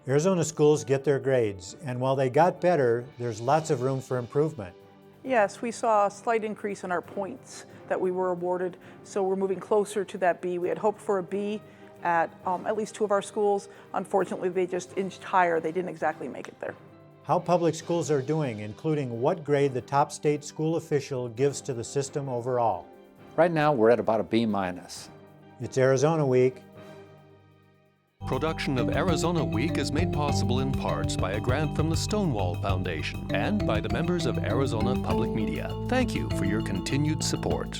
Arizona schools get their grades, and while they got better, there's lots of room for improvement. Yes, we saw a slight increase in our points that we were awarded, so we're moving closer to that B. We had hoped for a B at least two of our schools. Unfortunately, they just inched higher. They didn't exactly make it there. How public schools are doing, including what grade the top state school official gives to the system overall. Right now, we're at about a B minus. It's Arizona Week. Production of Arizona Week is made possible in parts by a grant from the Stonewall Foundation and by the members of Arizona Public Media. Thank you for your continued support.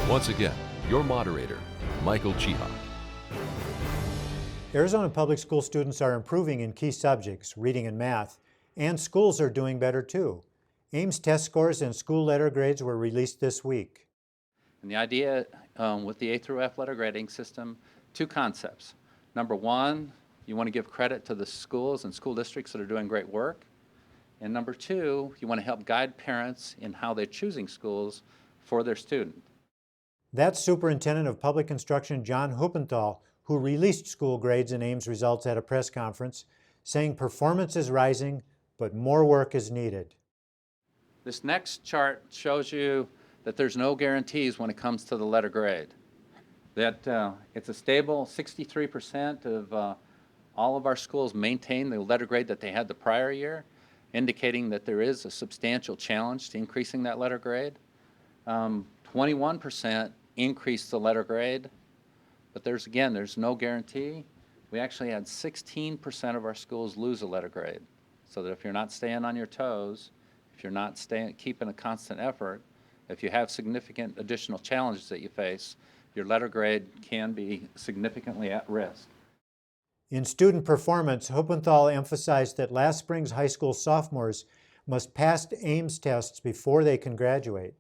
Once again, your moderator, Michael Chiha. Arizona public school students are improving in key subjects, reading and math, and schools are doing better too. Ames test scores and school letter grades were released this week. And the idea with the A through F letter grading system, two concepts. Number one, you want to give credit to the schools and school districts that are doing great work. And number two, you want to help guide parents in how they're choosing schools for their student. That's Superintendent of Public Instruction John Huppenthal, who released school grades and Ames results at a press conference, saying performance is rising, but more work is needed. This next chart shows you that there's no guarantees when it comes to the letter grade. That it's a stable 63% of all of our schools maintain the letter grade that they had the prior year, indicating that there is a substantial challenge to increasing that letter grade. 21% increased the letter grade. But there's no guarantee. We actually had 16% of our schools lose a letter grade. So that if you're not staying on your toes, if you're not keeping a constant effort, if you have significant additional challenges that you face, your letter grade can be significantly at risk. In student performance, Huppenthal emphasized that last spring's high school sophomores must pass Ames tests before they can graduate.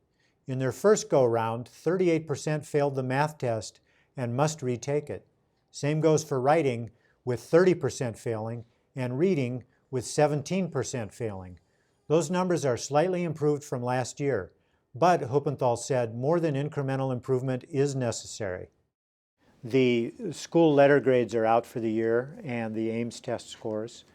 In their first go-round, 38% failed the math test and must retake it. Same goes for writing, with 30% failing, and reading, with 17% failing. Those numbers are slightly improved from last year, but Huppenthal said more than incremental improvement is necessary. The school letter grades are out for the year and the Ames test scores.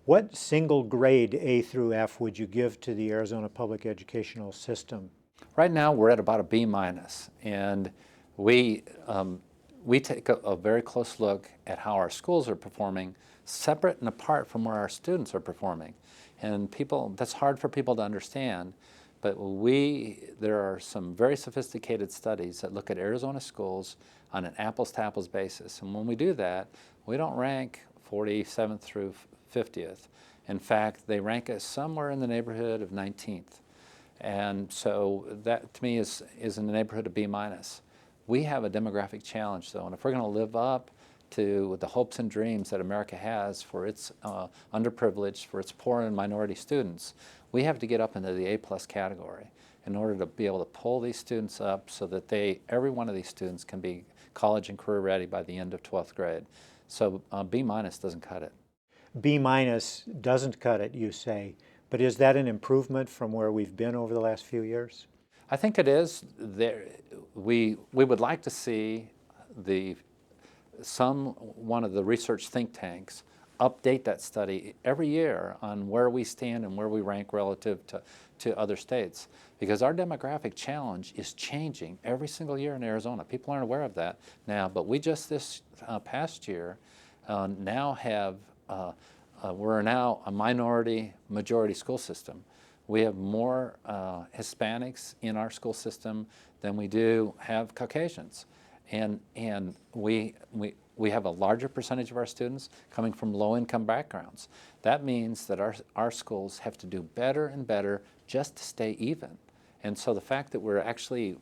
What single grade A through F would you give to the Arizona public educational system? Right now, we're at about a B minus, and we take a very close look at how our schools are performing, separate and apart from where our students are performing. And that's hard for people to understand, but there are some very sophisticated studies that look at Arizona schools on an apples-to-apples basis. And when we do that, we don't rank 47th through 50th. In fact, they rank us somewhere in the neighborhood of 19th. And so that, to me, is in the neighborhood of B minus. We have a demographic challenge, though, and if we're going to live up to the hopes and dreams that America has for its underprivileged, for its poor and minority students, we have to get up into the A+ category in order to be able to pull these students up so that every one of these students can be college and career ready by the end of 12th grade. So B minus doesn't cut it. B minus doesn't cut it, you say, but is that an improvement from where we've been over the last few years? I think it is. We would like to see one of the research think tanks update that study every year on where we stand and where we rank relative to other states, because our demographic challenge is changing every single year in Arizona. People aren't aware of that now, but we just this past year now have we're now a majority school system. We have more Hispanics in our school system than we do have Caucasians. And we have a larger percentage of our students coming from low-income backgrounds. That means that our schools have to do better and better just to stay even. And so the fact that we're actually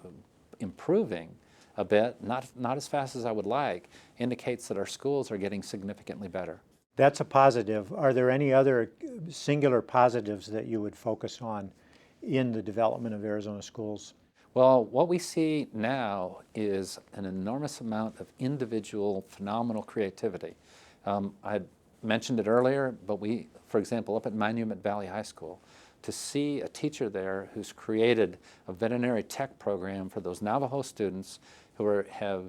improving a bit, not as fast as I would like, indicates that our schools are getting significantly better. That's a positive. Are there any other singular positives that you would focus on in the development of Arizona schools? Well, what we see now is an enormous amount of individual, phenomenal creativity. I mentioned it earlier, but for example, up at Monument Valley High School, to see a teacher there who's created a veterinary tech program for those Navajo students who have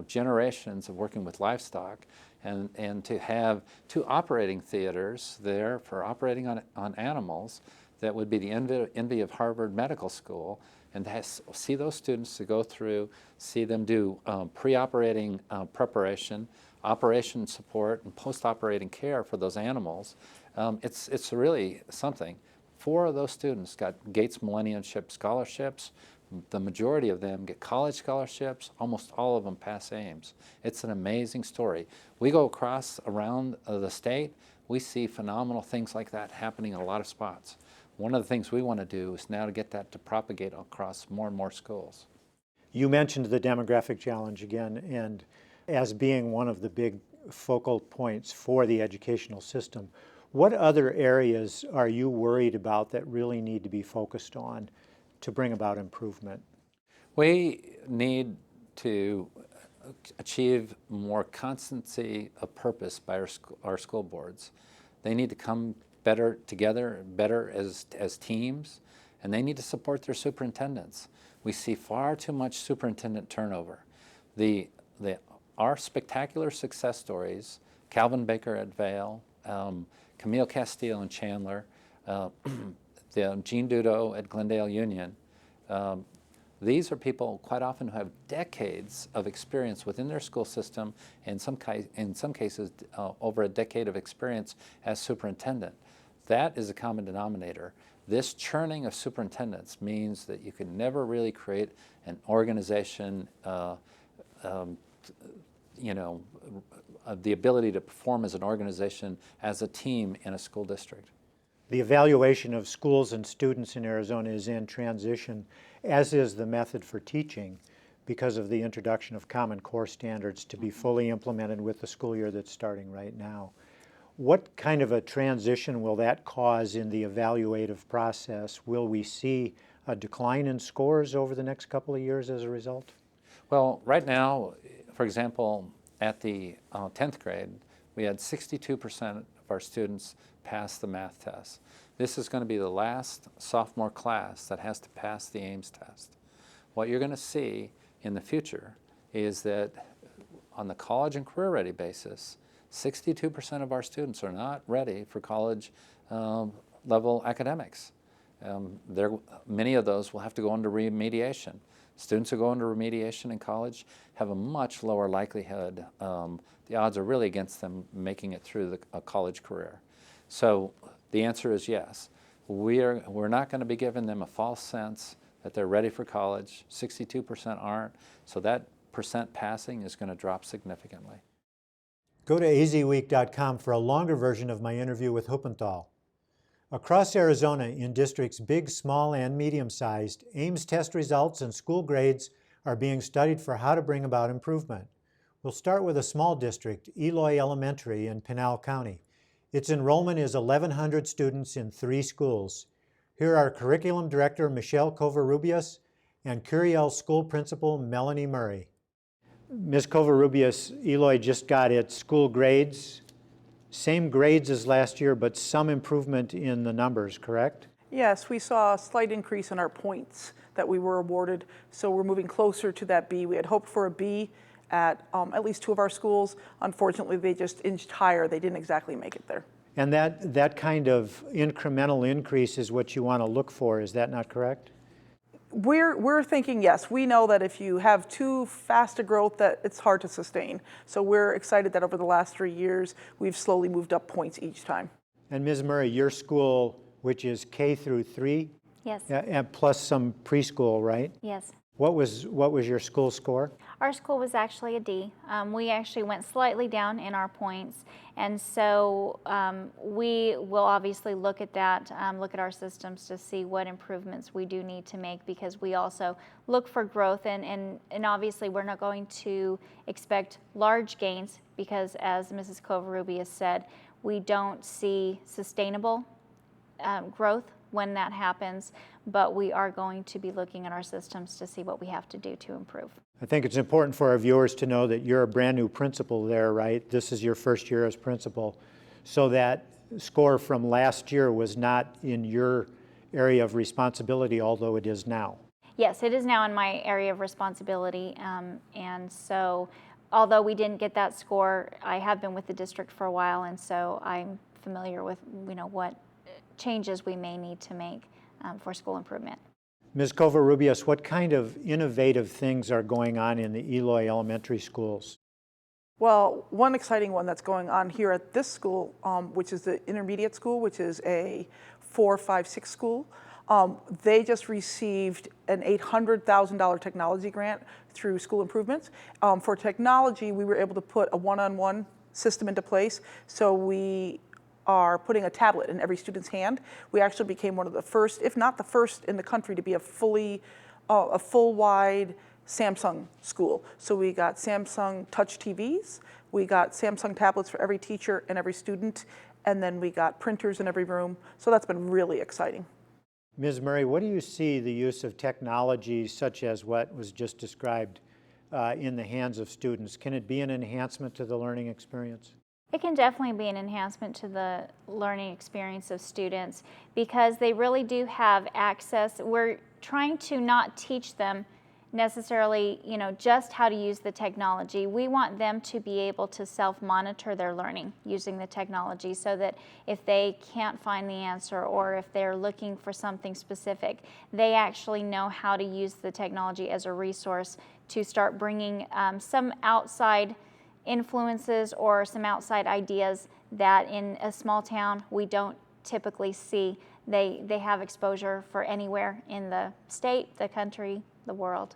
generations of working with livestock, and to have two operating theaters there for operating on animals that would be the envy of Harvard Medical School, and to see those students to go through, see them do pre-operating preparation, operation support, and post-operating care for those animals. It's really something. 4 of those students got Gates Millenniumship scholarships. The majority of them get college scholarships. Almost all of them pass Ames. It's an amazing story. We go around the state, we see phenomenal things like that happening in a lot of spots. One of the things we want to do is now to get that to propagate across more and more schools. You mentioned the demographic challenge again, and as being one of the big focal points for the educational system. What other areas are you worried about that really need to be focused on to bring about improvement? We need to achieve more constancy of purpose by our school boards. They need to come better together, better as teams, and they need to support their superintendents. We see far too much superintendent turnover. Our spectacular success stories, Calvin Baker at Vail, Camille Castillo and Chandler, Gene Dudo at Glendale Union, these are people quite often who have decades of experience within their school system, and in some cases over a decade of experience as superintendent. That is a common denominator. This churning of superintendents means that you can never really create an organization, the ability to perform as an organization, as a team in a school district. The evaluation of schools and students in Arizona is in transition, as is the method for teaching, because of the introduction of Common Core standards to be fully implemented with the school year that's starting right now. What kind of a transition will that cause in the evaluative process? Will we see a decline in scores over the next couple of years as a result? Well, right now, for example, at the 10th grade, we had 62% of our students pass the math test. This is going to be the last sophomore class that has to pass the Ames test. What you're going to see in the future is that on the college and career ready basis, 62% of our students are not ready for college level academics. Many of those will have to go into remediation. Students who go into remediation in college have a much lower likelihood. The odds are really against them making it through a college career. So the answer is yes. We're not going to be giving them a false sense that they're ready for college. 62% aren't, so that percent passing is going to drop significantly. Go to azweek.com for a longer version of my interview with Huppenthal. Across Arizona, in districts big, small, and medium-sized, Ames test results and school grades are being studied for how to bring about improvement. We'll start with a small district, Eloy Elementary in Pinal County. Its enrollment is 1,100 students in 3 schools. Here are Curriculum Director Michelle Covarrubias and Curiel School Principal Melanie Murray. Ms. Covarrubias, Eloy just got its school grades. Same grades as last year, but some improvement in the numbers, correct? Yes, we saw a slight increase in our points that we were awarded, so we're moving closer to that B. We had hoped for a B at least 2 of our schools. Unfortunately, they just inched higher. They didn't exactly make it there. And that kind of incremental increase is what you want to look for, is that not correct? We're thinking yes. We know that if you have too fast a growth, that it's hard to sustain. So we're excited that over the last 3 years, we've slowly moved up points each time. And Ms. Murray, your school, which is K through 3? Yes. And plus some preschool, right? Yes. What was your school score? Our school was actually a D. We actually went slightly down in our points, and so we will obviously look at that, look at our systems to see what improvements we do need to make, because we also look for growth, and obviously we're not going to expect large gains, because as Mrs. Covarrubias said, we don't see sustainable growth when that happens, but we are going to be looking at our systems to see what we have to do to improve. I think it's important for our viewers to know that you're a brand new principal there, right? This is your first year as principal. So that score from last year was not in your area of responsibility, although it is now. Yes, it is now in my area of responsibility, and so although we didn't get that score, I have been with the district for a while, and so I'm familiar with what changes we may need to make for school improvement. Ms. Covarrubias, what kind of innovative things are going on in the Eloy elementary schools? Well, one exciting one that's going on here at this school, which is the intermediate school, which is a 4, 5, 6 school, they just received an $800,000 technology grant through school improvements. For technology, we were able to put a one-on-one system into place. So we are putting a tablet in every student's hand. We actually became one of the first, if not the first in the country, to be a full-wide Samsung school. So we got Samsung touch TVs, we got Samsung tablets for every teacher and every student, and then we got printers in every room. So that's been really exciting. Ms. Murray, what do you see the use of technology such as what was just described in the hands of students? Can it be an enhancement to the learning experience? It can definitely be an enhancement to the learning experience of students because they really do have access. We're trying to not teach them necessarily, just how to use the technology. We want them to be able to self-monitor their learning using the technology so that if they can't find the answer or if they're looking for something specific, they actually know how to use the technology as a resource to start bringing some outside influences or some outside ideas that in a small town we don't typically see. They have exposure for anywhere in the state, the country, the world.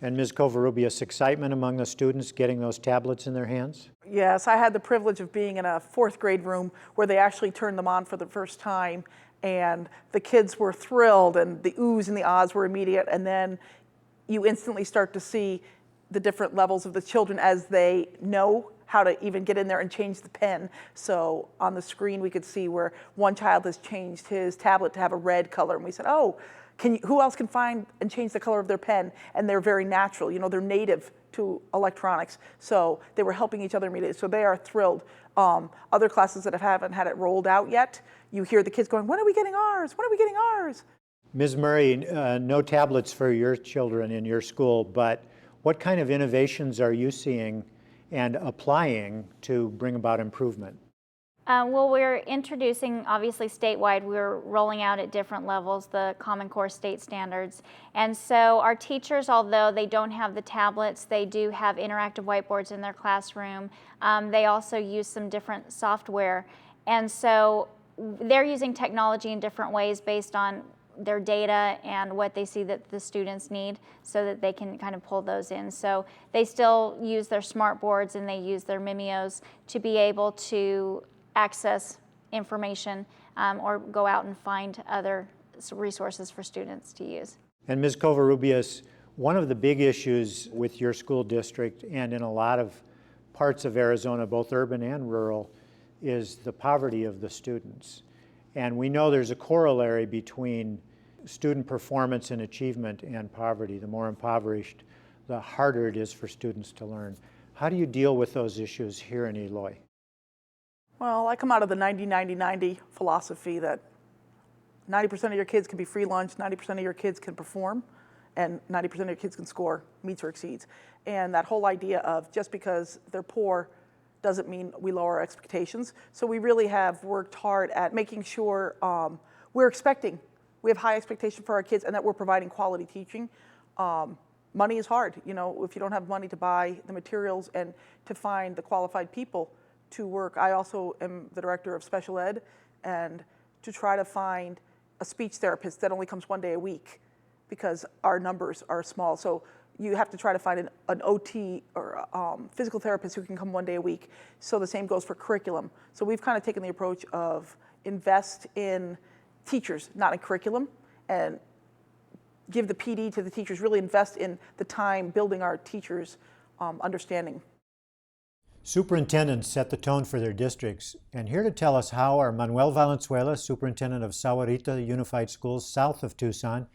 And Ms. Covarrubias, excitement among the students getting those tablets in their hands? Yes, I had the privilege of being in a 4th grade room where they actually turned them on for the first time, and the kids were thrilled, and the oohs and the ahs were immediate, and then you instantly start to see the different levels of the children as they know how to even get in there and change the pen. So on the screen we could see where one child has changed his tablet to have a red color, and we said, oh, who else can find and change the color of their pen? And they're very natural, they're native to electronics. So they were helping each other immediately. So they are thrilled. Other classes that haven't had it rolled out yet, you hear the kids going, when are we getting ours? When are we getting ours? Ms. Murray, no tablets for your children in your school, but what kind of innovations are you seeing and applying to bring about improvement? Well, we're introducing, obviously statewide, we're rolling out at different levels the Common Core state standards. And so our teachers, although they don't have the tablets, they do have interactive whiteboards in their classroom. They also use some different software. And so they're using technology in different ways based on their data and what they see that the students need so that they can kind of pull those in. So they still use their smart boards and they use their Mimios to be able to access information or go out and find other resources for students to use. And Ms. Covarrubias, one of the big issues with your school district and in a lot of parts of Arizona, both urban and rural, is the poverty of the students. And we know there's a corollary between student performance and achievement and poverty. The more impoverished, the harder it is for students to learn. How do you deal with those issues here in Eloy? Well, I come out of the 90-90-90 philosophy that 90% of your kids can be free lunch, 90% of your kids can perform, and 90% of your kids can score, meets or exceeds. And that whole idea of just because they're poor doesn't mean we lower our expectations. So we really have worked hard at making sure we have high expectations for our kids and that we're providing quality teaching. Money is hard, if you don't have money to buy the materials and to find the qualified people to work. I also am the director of special ed, and to try to find a speech therapist that only comes one day a week because our numbers are small. So you have to try to find an OT or physical therapist who can come one day a week. So the same goes for curriculum. So we've kind of taken the approach of invest in teachers, not in curriculum, and give the PD to the teachers, really invest in the time building our teachers' understanding. Superintendents set the tone for their districts, and here to tell us how are Manuel Valenzuela, Superintendent of Sahuarita Unified Schools south of Tucson,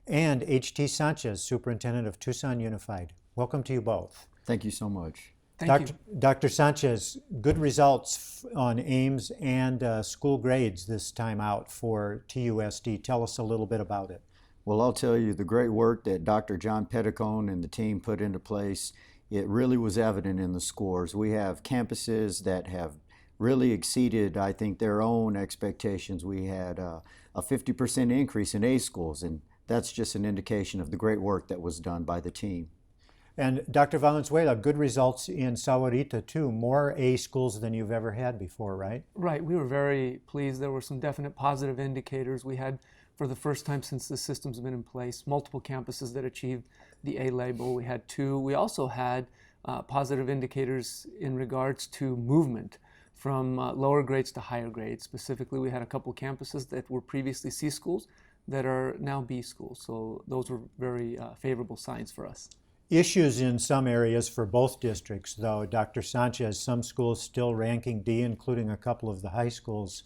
and H.T. Sanchez, Superintendent of Tucson Unified. Welcome to you both. Thank you so much. Thank you. Dr. Sanchez, good results on Ames and school grades this time out for TUSD. Tell us a little bit about it. Well, I'll tell you, the great work that Dr. John Petticone and the team put into place, it really was evident in the scores. We have campuses that have really exceeded, I think, their own expectations. We had a 50% increase in A schools, and that's just an indication of the great work that was done by the team. And Dr. Valenzuela, good results in Sahuarita too. More A schools than you've ever had before, right? Right, we were very pleased. There were some definite positive indicators. We had, for the first time since the system's been in place, multiple campuses that achieved the A label. We had 2. We also had positive indicators in regards to movement from lower grades to higher grades. Specifically, we had a couple campuses that were previously C schools that are now B schools. So those were very favorable signs for us. Issues in some areas for both districts, though. Dr. Sanchez, some schools still ranking D, including a couple of the high schools.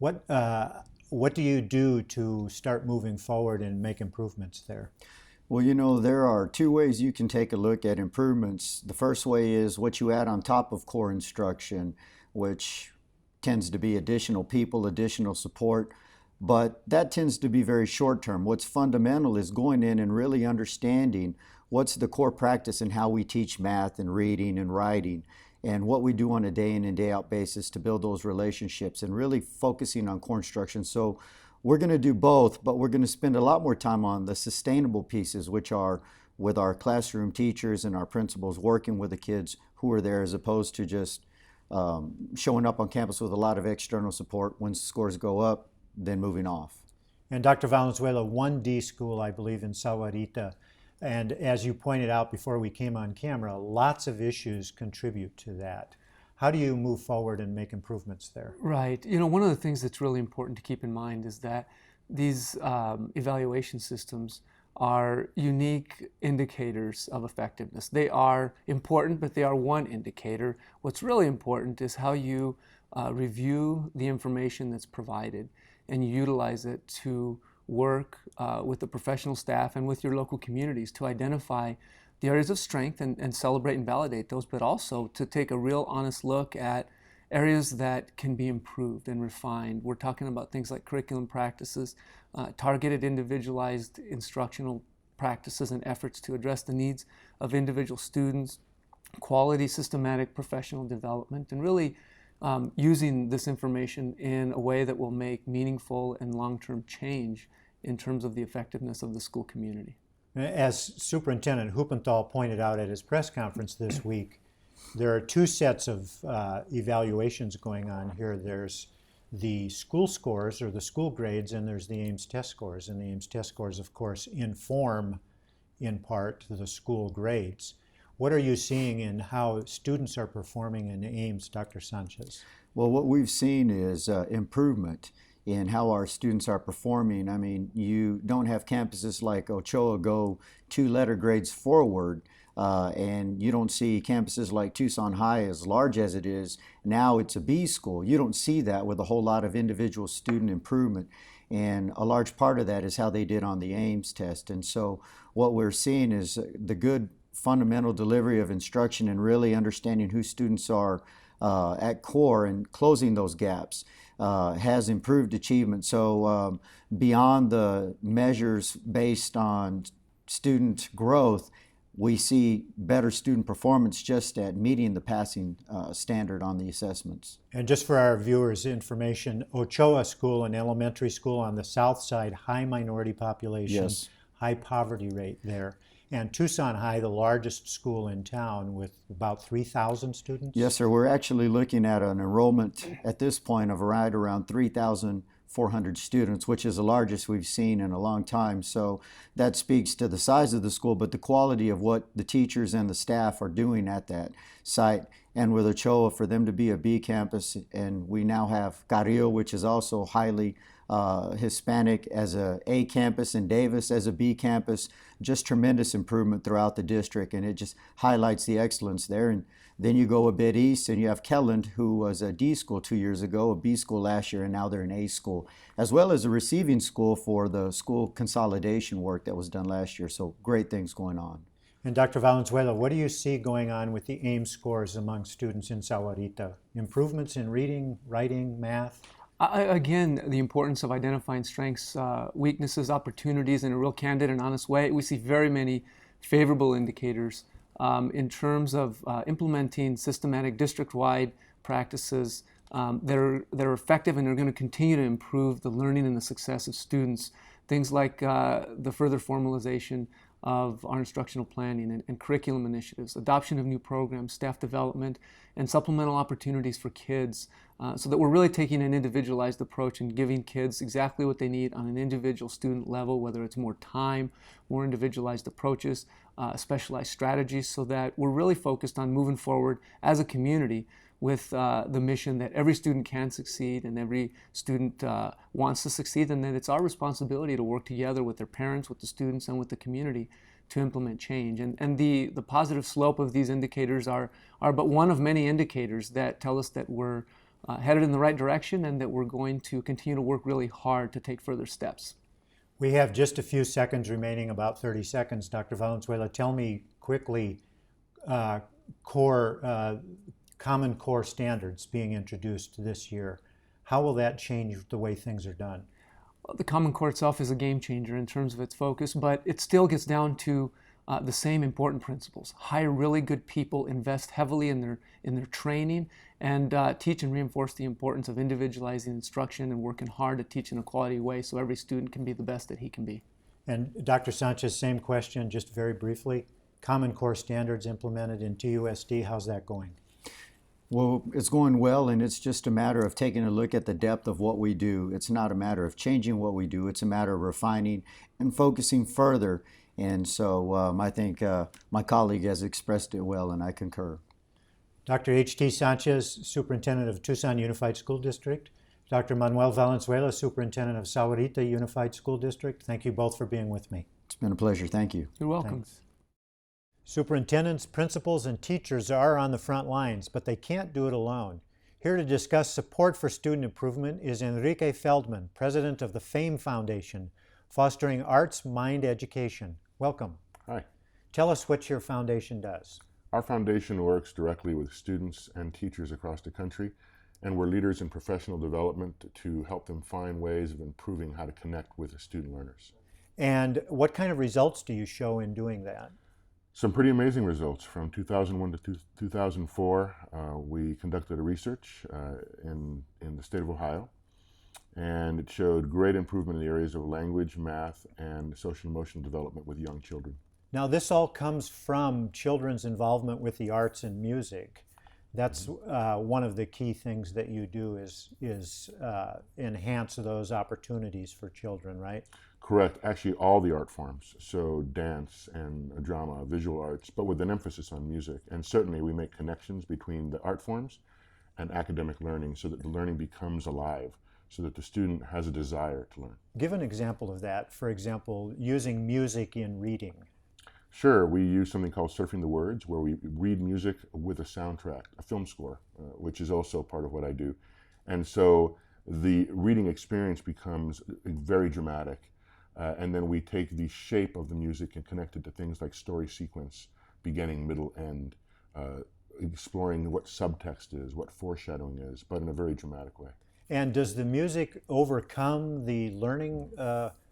What do you do to start moving forward and make improvements there? Well, you know, there are 2 ways you can take a look at improvements. The first way is what you add on top of core instruction, which tends to be additional people, additional support, but that tends to be very short term. What's fundamental is going in and really understanding what's the core practice in how we teach math and reading and writing, and what we do on a day in and day out basis to build those relationships and really focusing on core instruction. So we're going to do both, but we're going to spend a lot more time on the sustainable pieces, which are with our classroom teachers and our principals working with the kids who are there, as opposed to just showing up on campus with a lot of external support. When scores go up, then moving off. And Dr. Valenzuela, 1D school, I believe, in Sahuarita. And as you pointed out before we came on camera, lots of issues contribute to that. How do you move forward and make improvements there? Right. You know, one of the things that's really important to keep in mind is that these evaluation systems are unique indicators of effectiveness. They are important, but they are one indicator. What's really important is how you review the information that's provided and you utilize it to work with the professional staff and with your local communities to identify the areas of strength and celebrate and validate those, but also to take a real honest look at areas that can be improved and refined. We're talking about things like curriculum practices, targeted individualized instructional practices and efforts to address the needs of individual students, quality systematic professional development, and really using this information in a way that will make meaningful and long-term change in terms of the effectiveness of the school community. As Superintendent Huppenthal pointed out at his press conference this week, there are 2 sets of evaluations going on here. There's the school scores, or the school grades, and there's the Ames test scores. And the Ames test scores, of course, inform in part the school grades. What are you seeing in how students are performing in Ames, Dr. Sanchez? Well, what we've seen is improvement in how our students are performing. I mean, you don't have campuses like Ochoa go 2 letter grades forward, and you don't see campuses like Tucson High, as large as it is. Now it's a B school. You don't see that with a whole lot of individual student improvement. And a large part of that is how they did on the Ames test. And so what we're seeing is the good fundamental delivery of instruction and really understanding who students are at core and closing those gaps has improved achievement. So beyond the measures based on student growth, we see better student performance just at meeting the passing standard on the assessments. And just for our viewers' information, Ochoa School, an elementary school on the south side, high minority population, Yes. high poverty rate there. And Tucson High, the largest school in town with about 3,000 students? Yes, sir. We're actually looking at an enrollment at this point of right around 3,400 students, which is the largest we've seen in a long time. So that speaks to the size of the school, but the quality of what the teachers and the staff are doing at that site. And with Ochoa, for them to be a B campus, and we now have Carrillo, which is also highly Hispanic, as a campus, and Davis as a B campus, just tremendous improvement throughout the district, and it just highlights the excellence there. And then you go a bit east and you have Kelland, who was a D school 2 years ago, a B school last year, and now they're an A school, as well as a receiving school for the school consolidation work that was done last year. So great things going on. And Dr. Valenzuela, what do you see going on with the AIMS scores among students in Sahuarita? Improvements in reading, writing, math? Again, the importance of identifying strengths, weaknesses, opportunities in a real candid and honest way. We see very many favorable indicators in terms of implementing systematic district-wide practices that are effective and are going to continue to improve the learning and the success of students. Things like the further formalization of our instructional planning and curriculum initiatives, adoption of new programs, staff development, and supplemental opportunities for kids, so that we're really taking an individualized approach and giving kids exactly what they need on an individual student level, whether it's more time, more individualized approaches, specialized strategies, so that we're really focused on moving forward as a community with the mission that every student can succeed and every student wants to succeed, and that it's our responsibility to work together with their parents, with the students, and with the community to implement change. And the positive slope of these indicators are but one of many indicators that tell us that we're headed in the right direction and that we're going to continue to work really hard to take further steps. We have just a few seconds remaining, about 30 seconds. Dr. Valenzuela, tell me quickly Common Core standards being introduced this year. How will that change the way things are done? Well, the Common Core itself is a game changer in terms of its focus, but it still gets down to the same important principles. Hire really good people, invest heavily in their training, and teach and reinforce the importance of individualizing instruction and working hard to teach in a quality way so every student can be the best that he can be. And Dr. Sanchez, same question, just very briefly. Common Core standards implemented in TUSD, how's that going? Well, it's going well, and it's just a matter of taking a look at the depth of what we do. It's not a matter of changing what we do. It's a matter of refining and focusing further. And so I think my colleague has expressed it well, and I concur. Dr. H.T. Sanchez, Superintendent of Tucson Unified School District. Dr. Manuel Valenzuela, Superintendent of Sahuarita Unified School District. Thank you both for being with me. It's been a pleasure. Thank you. You're welcome. Thanks. Superintendents, principals, and teachers are on the front lines, but they can't do it alone. Here to discuss support for student improvement is Enrique Feldman, President of the FAME Foundation, Fostering Arts Mind Education. Welcome. Hi. Tell us what your foundation does. Our foundation works directly with students and teachers across the country, and we're leaders in professional development to help them find ways of improving how to connect with the student learners. And what kind of results do you show in doing that? Some pretty amazing results. From 2001 to 2004, we conducted a research in the state of Ohio, and it showed great improvement in the areas of language, math, and social emotional development with young children. Now, this all comes from children's involvement with the arts and music. That's one of the key things that you do is enhance those opportunities for children, right? Correct. Actually, all the art forms. So dance and drama, visual arts, but with an emphasis on music. And certainly we make connections between the art forms and academic learning so that the learning becomes alive, so that the student has a desire to learn. Give an example of that. For example, using music in reading. Sure, we use something called Surfing the Words, where we read music with a soundtrack, a film score, which is also part of what I do. And so the reading experience becomes very dramatic. And then we take the shape of the music and connect it to things like story sequence, beginning, middle, end, exploring what subtext is, what foreshadowing is, but in a very dramatic way. And does the music overcome the learning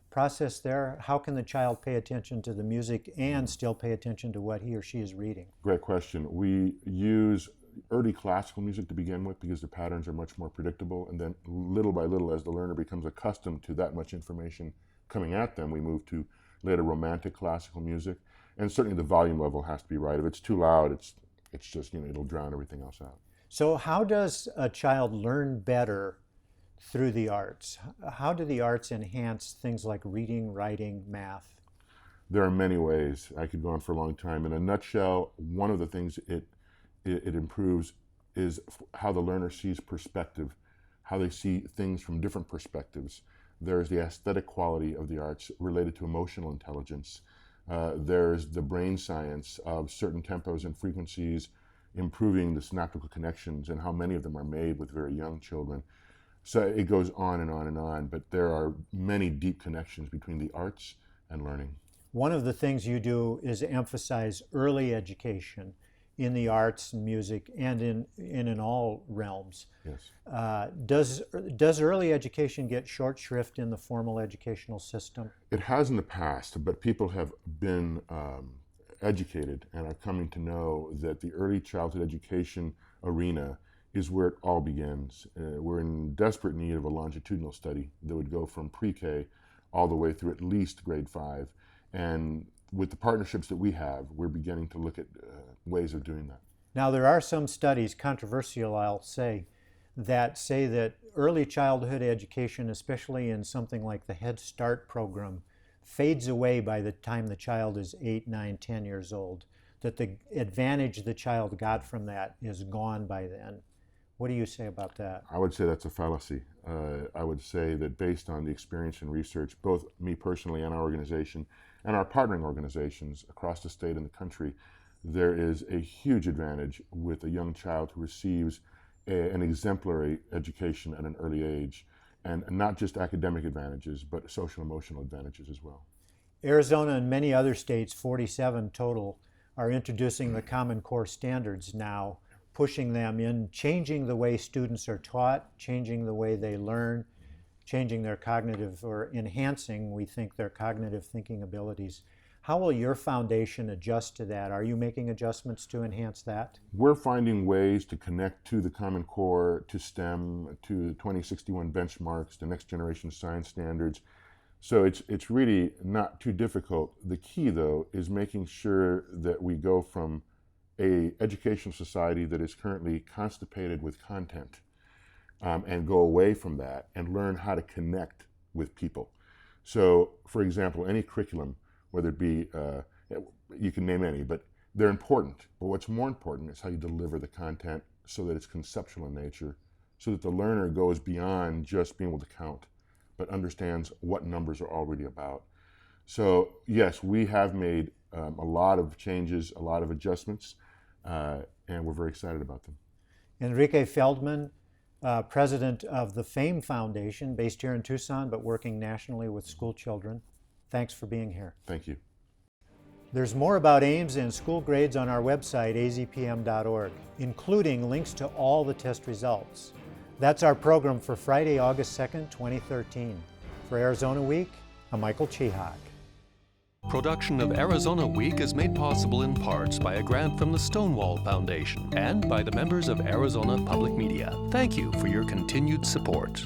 process there? How can the child pay attention to the music and still pay attention to what he or she is reading? Great question. We use early classical music to begin with because the patterns are much more predictable, and then little by little, as the learner becomes accustomed to that much information coming at them, we move to later romantic classical music, and certainly the volume level has to be right. If it's too loud, it's just, it'll drown everything else out. So how does a child learn better through the arts? How do the arts enhance things like reading, writing, math? There are many ways. I could go on for a long time. In a nutshell, one of the things it improves is how the learner sees perspective, how they see things from different perspectives. There's the aesthetic quality of the arts related to emotional intelligence. There's the brain science of certain tempos and frequencies, improving the synaptical connections and how many of them are made with very young children. So it goes on and on and on, but there are many deep connections between the arts and learning. one of the things you do is emphasize early education in the arts and music and in all realms. Yes. Does early education get short shrift in the formal educational system? It has in the past, but people have been educated and are coming to know that the early childhood education arena is where it all begins. We're in desperate need of a longitudinal study that would go from pre-K all the way through at least grade 5. And with the partnerships that we have, we're beginning to look at ways of doing that. Now, there are some studies, controversial I'll say that early childhood education, especially in something like the Head Start program, fades away by the time the child is 8, 9, 10 years old, that the advantage the child got from that is gone by then. What do you say about that? I would say that's a fallacy. I would say that based on the experience and research, both me personally and our organization, and our partnering organizations across the state and the country, there is a huge advantage with a young child who receives an exemplary education at an early age, and not just academic advantages, but social emotional advantages as well. Arizona and many other states, 47 total, are introducing the Common Core standards now, pushing them in, changing the way students are taught, changing the way they learn, changing their cognitive, or enhancing, we think, their cognitive thinking abilities. How will your foundation adjust to that? Are you making adjustments to enhance that? We're finding ways to connect to the Common Core, to STEM, to the 2061 benchmarks, the next generation science standards. So it's really not too difficult. The key, though, is making sure that we go from a educational society that is currently constipated with content and go away from that and learn how to connect with people. So, for example, any curriculum, whether it be, you can name any, but they're important. But what's more important is how you deliver the content so that it's conceptual in nature, so that the learner goes beyond just being able to count, but understands what numbers are already about. So yes, we have made a lot of changes, a lot of adjustments, and we're very excited about them. Enrique Feldman, president of the FAME Foundation, based here in Tucson, but working nationally with school children. Thanks for being here. Thank you. There's more about Ames and school grades on our website, azpm.org, including links to all the test results. That's our program for Friday, August 2nd, 2013. For Arizona Week, I'm Michael Chihak. Production of Arizona Week is made possible in parts by a grant from the Stonewall Foundation and by the members of Arizona Public Media. Thank you for your continued support.